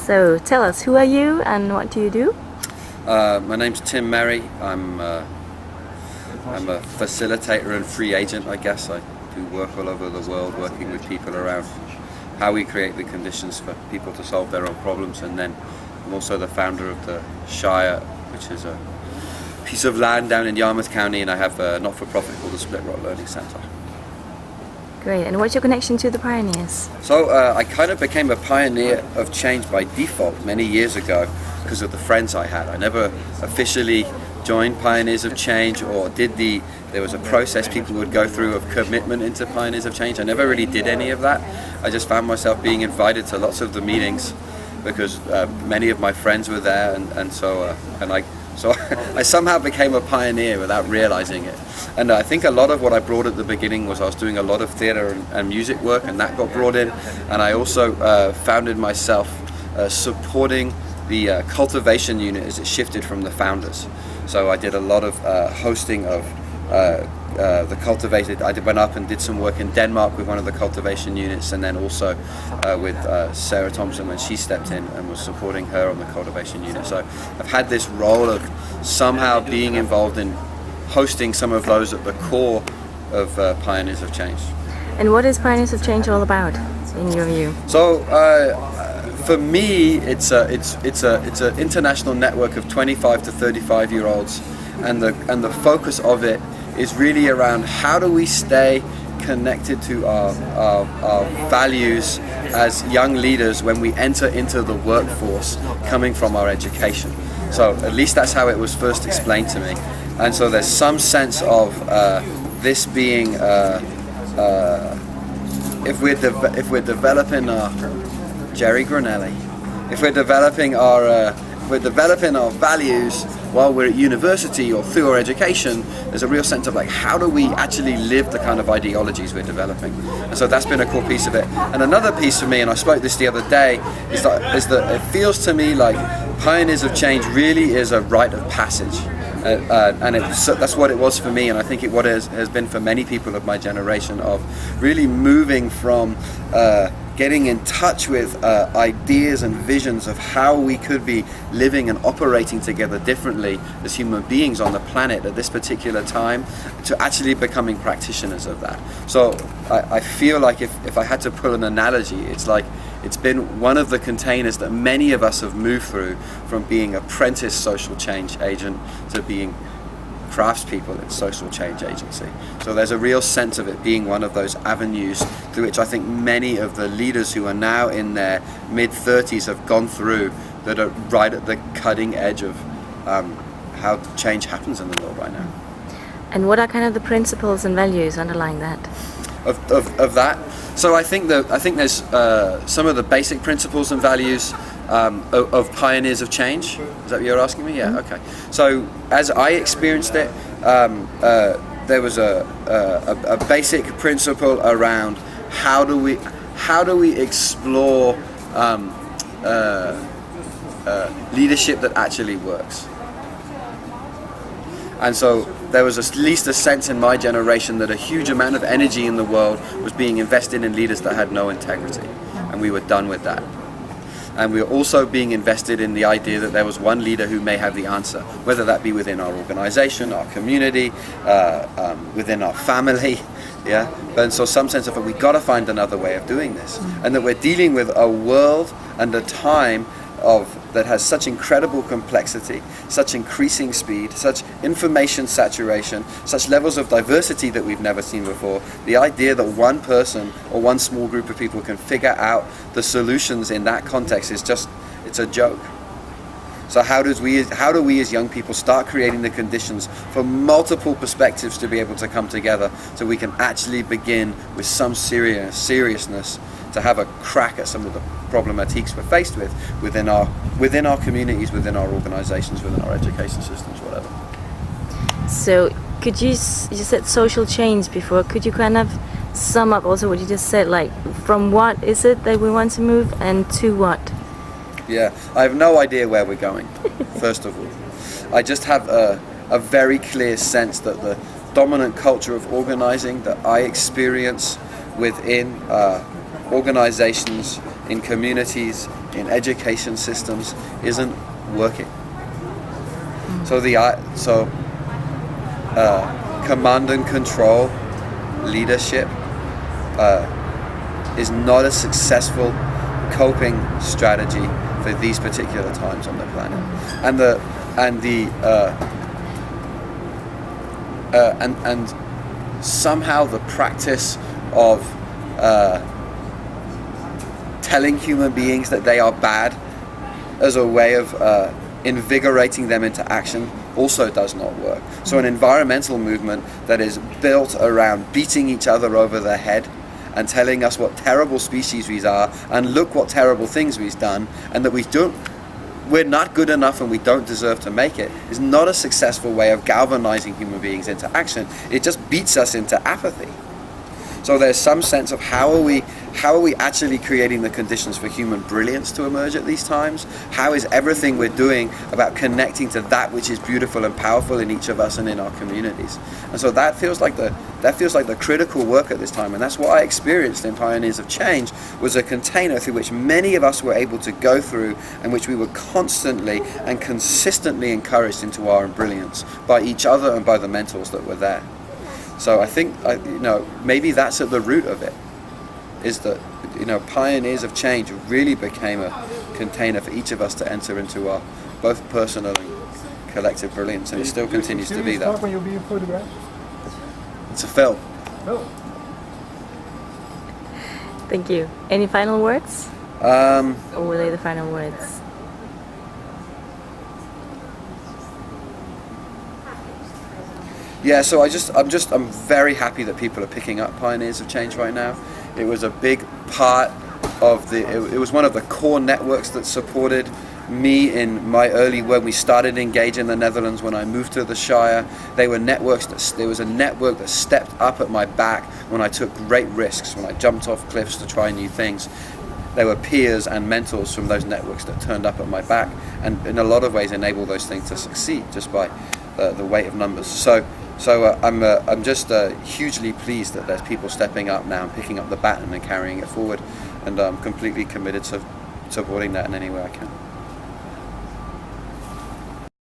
So tell us, who are you and what do you do? My name's Tim Merry. I'm a facilitator and free agent, I guess. I do work all over the world working with people around how we create the conditions for people to solve their own problems. And then I'm also the founder of the Shire, which is a piece of land down in Yarmouth County, and I have a not-for-profit called the Split Rock Learning Centre. Great. And what's your connection to the pioneers? So I kind of became a pioneer of change by default many years ago because of the friends I had. I never officially joined Pioneers of Change or there was a process people would go through of commitment into Pioneers of Change. I never really did any of that. I just found myself being invited to lots of the meetings because many of my friends were there, so I somehow became a pioneer without realizing it. And I think a lot of what I brought at the beginning was I was doing a lot of theatre and music work, and that got brought in. And I also founded myself supporting the cultivation unit as it shifted from the founders. So I did a lot of hosting of the cultivated. I went up and did some work in Denmark with one of the cultivation units, and then also with Sarah Thompson when she stepped in and was supporting her on the cultivation unit. So I've had this role of somehow being involved in hosting some of those at the core of Pioneers of Change. And what is Pioneers of Change all about, in your view? So for me, it's an international network of 25 to 35-year-olds, and the focus of it is really around how do we stay connected to our values as young leaders when we enter into the workforce coming from our education. So at least that's how it was first explained to me. And so there's some sense of this being if we're developing our Jerry Granelli, if we're developing our values while we're at university or through our education, there's a real sense of like, how do we actually live the kind of ideologies we're developing? And so that's been a core piece of it. And another piece for me, and I spoke this the other day, is that it feels to me like Pioneers of Change really is a rite of passage. And that's what it was for me, and I think what it has been for many people of my generation, of really moving from getting in touch with ideas and visions of how we could be living and operating together differently as human beings on the planet at this particular time, to actually becoming practitioners of that. So I feel like if I had to pull an analogy, it's like it's been one of the containers that many of us have moved through, from being apprentice social change agent to being craftspeople in social change agency. So there's a real sense of it being one of those avenues through which I think many of the leaders who are now in their mid-30s have gone through, that are right at the cutting edge of how change happens in the world right now. And what are kind of the principles and values underlying that? Of that? So I think there's some of the basic principles and values of Pioneers of Change. Is that what you're asking me? Yeah. Okay. So as I experienced it, there was a basic principle around how do we explore leadership that actually works. And so there was at least a sense in my generation that a huge amount of energy in the world was being invested in leaders that had no integrity, and we were done with that. And we were also being invested in the idea that there was one leader who may have the answer, whether that be within our organization, our community, within our family, yeah. And so some sense of we got to find another way of doing this, and that we're dealing with a world and a time that has such incredible complexity, such increasing speed, such information saturation, such levels of diversity that we've never seen before. The idea that one person or one small group of people can figure out the solutions in that context is it's a joke. So how do we as young people start creating the conditions for multiple perspectives to be able to come together, so we can actually begin with some seriousness to have a crack at some of the problematiques we're faced with within our communities, within our organizations, within our education systems, whatever. So you said social change before, could you kind of sum up also what you just said, like from what is it that we want to move and to what? Yeah, I have no idea where we're going, first of all. I just have a very clear sense that the dominant culture of organizing that I experience within organizations in communities, in education systems, isn't working. So command and control leadership is not a successful coping strategy for these particular times on the planet, and somehow the practice of telling human beings that they are bad as a way of invigorating them into action also does not work. So an environmental movement that is built around beating each other over the head and telling us what terrible species we are and look what terrible things we've done, and that we're not good enough and we don't deserve to make it, is not a successful way of galvanizing human beings into action. It just beats us into apathy. So there's some sense of how are we actually creating the conditions for human brilliance to emerge at these times? How is everything we're doing about connecting to that which is beautiful and powerful in each of us and in our communities? And so that feels like the critical work at this time, and that's what I experienced in Pioneers of Change, was a container through which many of us were able to go through, and which we were constantly and consistently encouraged into our brilliance by each other and by the mentors that were there. So I think, maybe that's at the root of it, is that, Pioneers of Change really became a container for each of us to enter into our both personal and collective brilliance, and it still continues to be that. When you're being photographed? It's a film. No. Thank you. Any final words? Or were they the final words? Yeah, so I'm very happy that people are picking up Pioneers of Change right now. It was a big part of it was one of the core networks that supported me in my when we started Engage in the Netherlands, when I moved to the Shire. There was a network that stepped up at my back when I took great risks, when I jumped off cliffs to try new things. There were peers and mentors from those networks that turned up at my back, and in a lot of ways enabled those things to succeed just by the weight of numbers. So I'm just hugely pleased that there's people stepping up now and picking up the baton and carrying it forward, and I'm completely committed to supporting that in any way I can.